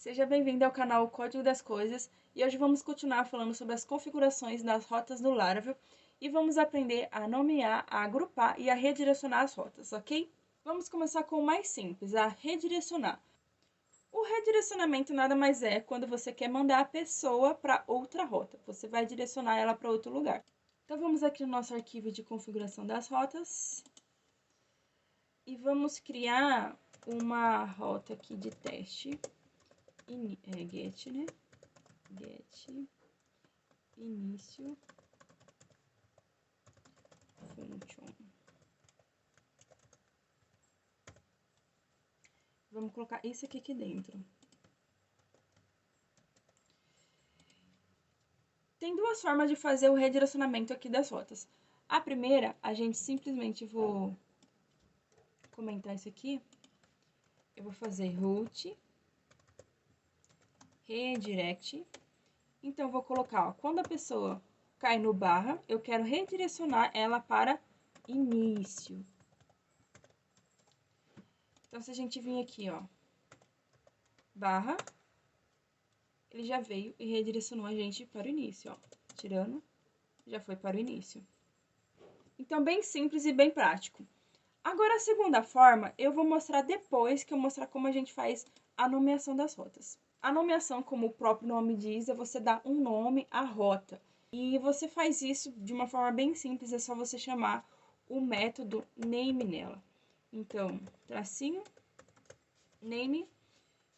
Seja bem-vindo ao canal Código das Coisas e hoje vamos continuar falando sobre as configurações das rotas do Laravel e vamos aprender a nomear, a agrupar e a redirecionar as rotas, ok? Vamos começar com o mais simples, a redirecionar. O redirecionamento nada mais é quando você quer mandar a pessoa para outra rota, você vai direcionar ela para outro lugar. Então vamos aqui no nosso arquivo de configuração das rotas e vamos criar uma rota aqui de teste. Get, né? Get início function. Vamos colocar isso aqui dentro. Tem duas formas de fazer o redirecionamento aqui das rotas. A primeira, a gente simplesmente vou comentar isso aqui. Eu vou fazer route redirect. Então, eu vou colocar, ó, quando a pessoa cai no barra, eu quero redirecionar ela para início. Então, se a gente vir aqui, ó, barra, ele já veio e redirecionou a gente para o início, ó. Tirando, já foi para o início. Então, bem simples e bem prático. Agora, a segunda forma, eu vou mostrar depois que eu mostrar como a gente faz a nomeação das rotas. A nomeação, como o próprio nome diz, é você dar um nome à rota. E você faz isso de uma forma bem simples, é só você chamar o método name nela. Então, tracinho, name,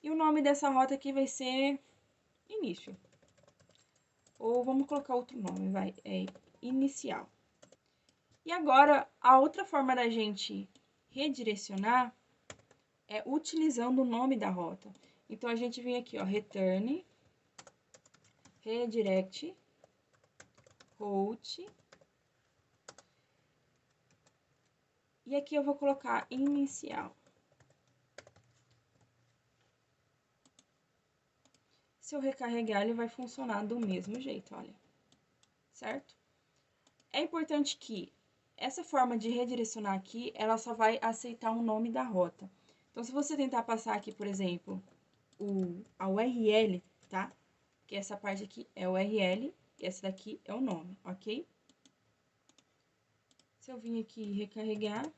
e o nome dessa rota aqui vai ser início. Ou vamos colocar outro nome, vai, é inicial. E agora, a outra forma da gente redirecionar é utilizando o nome da rota. Então, a gente vem aqui, ó, return, redirect, route. E aqui eu vou colocar inicial. Se eu recarregar, ele vai funcionar do mesmo jeito, olha. Certo? É importante que essa forma de redirecionar aqui, ela só vai aceitar o nome da rota. Então, se você tentar passar aqui, por exemplo, a URL, tá? Que essa parte aqui é o URL e essa daqui é o nome, ok? Se eu vir aqui recarregar,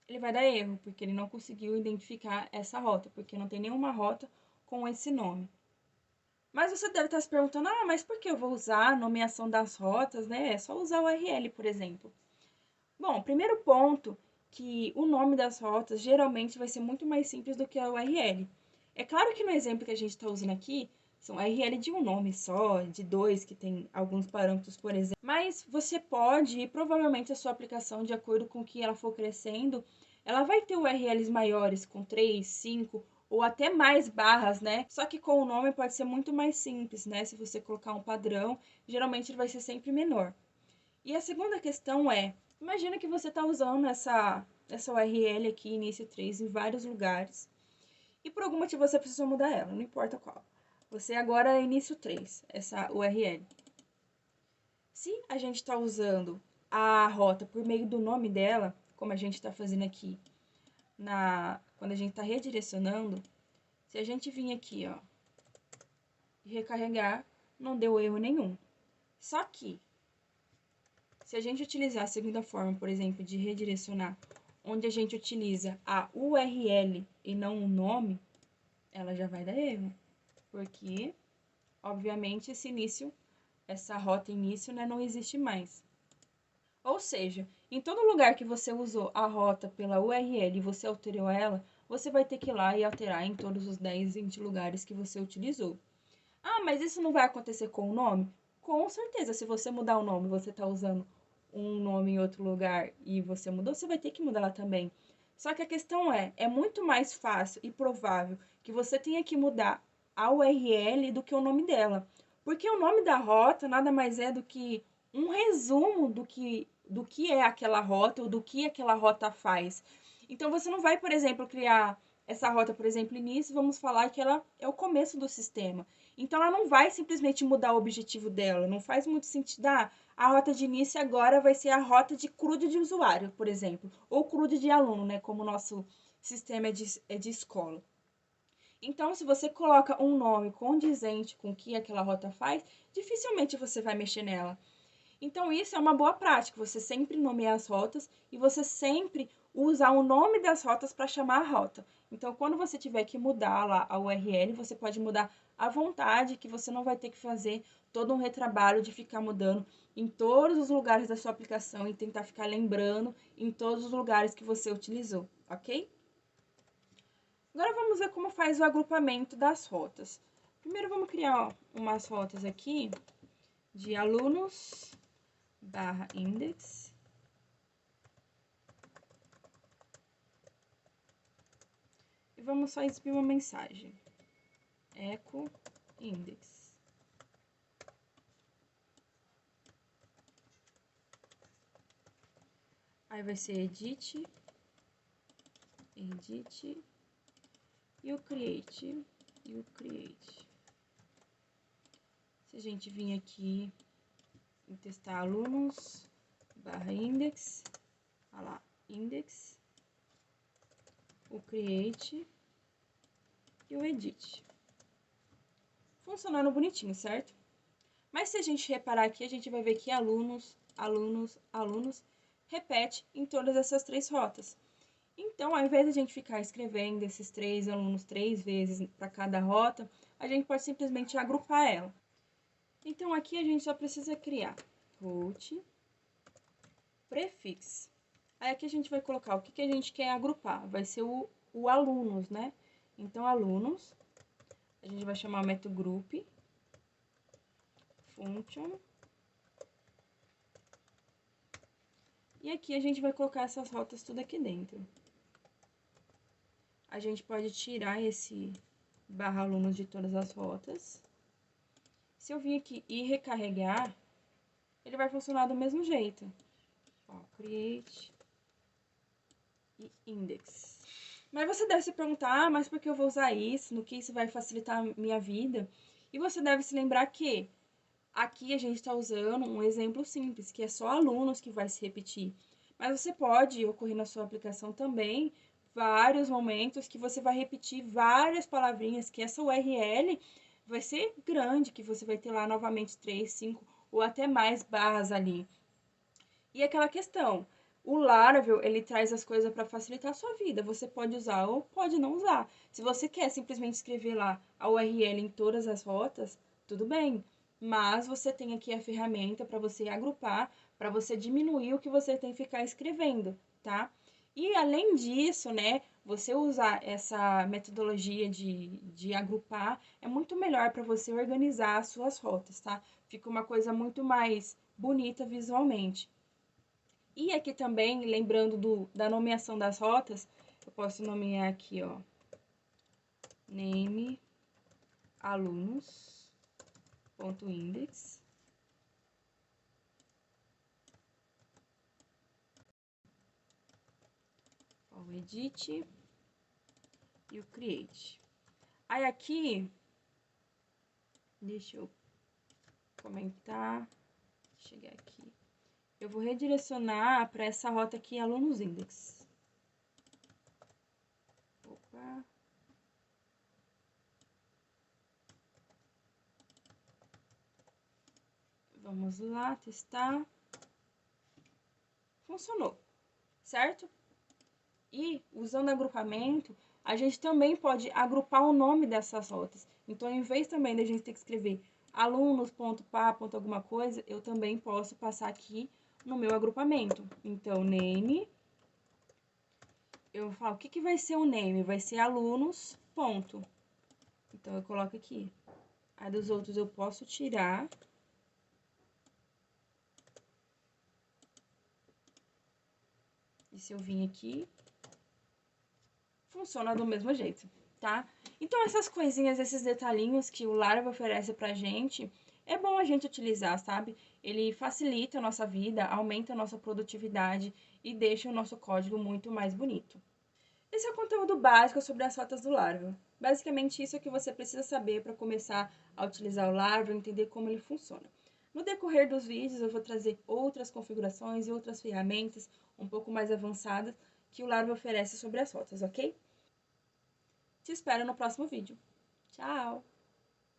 ele vai dar erro, porque ele não conseguiu identificar essa rota, porque não tem nenhuma rota com esse nome. Mas você deve estar se perguntando, mas por que eu vou usar a nomeação das rotas, né? É só usar o URL, por exemplo. Bom, primeiro ponto, que o nome das rotas geralmente vai ser muito mais simples do que a URL. É claro que no exemplo que a gente está usando aqui, são URL de um nome só, de dois, que tem alguns parâmetros, por exemplo. Mas você pode, e provavelmente a sua aplicação, de acordo com o que ela for crescendo, ela vai ter URLs maiores, com 3, 5 ou até mais barras, né? Só que com o nome pode ser muito mais simples, né? Se você colocar um padrão, geralmente ele vai ser sempre menor. E a segunda questão é, imagina que você está usando essa URL aqui, início 3, em vários lugares, e por algum motivo você precisa mudar ela, não importa qual. Você agora é início 3, essa URL. Se a gente está usando a rota por meio do nome dela, como a gente está fazendo aqui, quando a gente está redirecionando, se a gente vir aqui, ó, e recarregar, não deu erro nenhum. Só que, se a gente utilizar a segunda forma, por exemplo, de redirecionar, onde a gente utiliza a URL e não o nome, ela já vai dar erro. Porque, obviamente, essa rota início, né, não existe mais. Ou seja, em todo lugar que você usou a rota pela URL e você alterou ela, você vai ter que ir lá e alterar em todos os 10, 20 lugares que você utilizou. Mas isso não vai acontecer com o nome? Com certeza, se você mudar o nome, você está usando um nome em outro lugar e você mudou, você vai ter que mudar lá também. Só que a questão é muito mais fácil e provável que você tenha que mudar a URL do que o nome dela. Porque o nome da rota nada mais é do que um resumo do que é aquela rota ou do que aquela rota faz. Então, você não vai, por exemplo, criar essa rota, por exemplo, início, vamos falar que ela é o começo do sistema. Então, ela não vai simplesmente mudar o objetivo dela, não faz muito sentido. A rota de início agora vai ser a rota de CRUD de usuário, por exemplo, ou CRUD de aluno, né, como o nosso sistema é de escola. Então, se você coloca um nome condizente com o que aquela rota faz, dificilmente você vai mexer nela. Então, isso é uma boa prática, você sempre nomear as rotas e você sempre usar o nome das rotas para chamar a rota. Então, quando você tiver que mudar lá a URL, você pode mudar à vontade, que você não vai ter que fazer todo um retrabalho de ficar mudando em todos os lugares da sua aplicação e tentar ficar lembrando em todos os lugares que você utilizou, ok? Agora vamos ver como faz o agrupamento das rotas. Primeiro vamos criar umas rotas aqui de alunos barra index. E vamos só exprimir uma mensagem. Echo index. Aí vai ser edit e o create. Se a gente vir aqui e testar alunos barra index, olha lá, index, o create e o edit. Funcionando bonitinho, certo? Mas se a gente reparar aqui, a gente vai ver que alunos repete em todas essas 3 rotas. Então, ao invés de a gente ficar escrevendo esses 3 alunos 3 vezes para cada rota, a gente pode simplesmente agrupar ela. Então, aqui a gente só precisa criar root prefix. Aí aqui a gente vai colocar o que a gente quer agrupar. Vai ser o alunos, né? Então, alunos, a gente vai chamar o método group, function. E aqui a gente vai colocar essas rotas tudo aqui dentro. A gente pode tirar esse barra alunos de todas as rotas. Se eu vir aqui e recarregar, ele vai funcionar do mesmo jeito. Ó, create e index. Mas você deve se perguntar, mas por que eu vou usar isso? No que isso vai facilitar a minha vida? E você deve se lembrar que aqui a gente está usando um exemplo simples, que é só alunos que vai se repetir. Mas você pode ocorrer na sua aplicação também vários momentos que você vai repetir várias palavrinhas, que essa URL vai ser grande, que você vai ter lá novamente 3, 5 ou até mais barras ali. E aquela questão, o Laravel, ele traz as coisas para facilitar a sua vida. Você pode usar ou pode não usar. Se você quer simplesmente escrever lá a URL em todas as rotas, tudo bem. Mas você tem aqui a ferramenta para você agrupar, para você diminuir o que você tem que ficar escrevendo, tá? E além disso, né, você usar essa metodologia de agrupar é muito melhor para você organizar as suas rotas, tá? Fica uma coisa muito mais bonita visualmente. E aqui também, lembrando da nomeação das rotas, eu posso nomear aqui, ó, name alunos.index. O edit e o create. Aí aqui, deixa eu comentar, chegar aqui. Eu vou redirecionar para essa rota aqui, alunos index. Opa. Vamos lá, testar. Funcionou, certo? E, usando agrupamento, a gente também pode agrupar o nome dessas rotas. Então, em vez também da gente ter que escrever alunos.pá, alguma coisa, eu também posso passar aqui no meu agrupamento. Então, name, eu falo, o que vai ser o name? Vai ser alunos, ponto. Então, eu coloco aqui. A dos outros eu posso tirar. E se eu vir aqui, funciona do mesmo jeito, tá? Então, essas coisinhas, esses detalhinhos que o Laravel oferece pra gente, é bom a gente utilizar, sabe? Ele facilita a nossa vida, aumenta a nossa produtividade e deixa o nosso código muito mais bonito. Esse é o conteúdo básico sobre as rotas do Laravel. Basicamente, isso é o que você precisa saber para começar a utilizar o Laravel e entender como ele funciona. No decorrer dos vídeos, eu vou trazer outras configurações e outras ferramentas um pouco mais avançadas que o Laravel oferece sobre as rotas, ok? te espero no próximo vídeo. Tchau!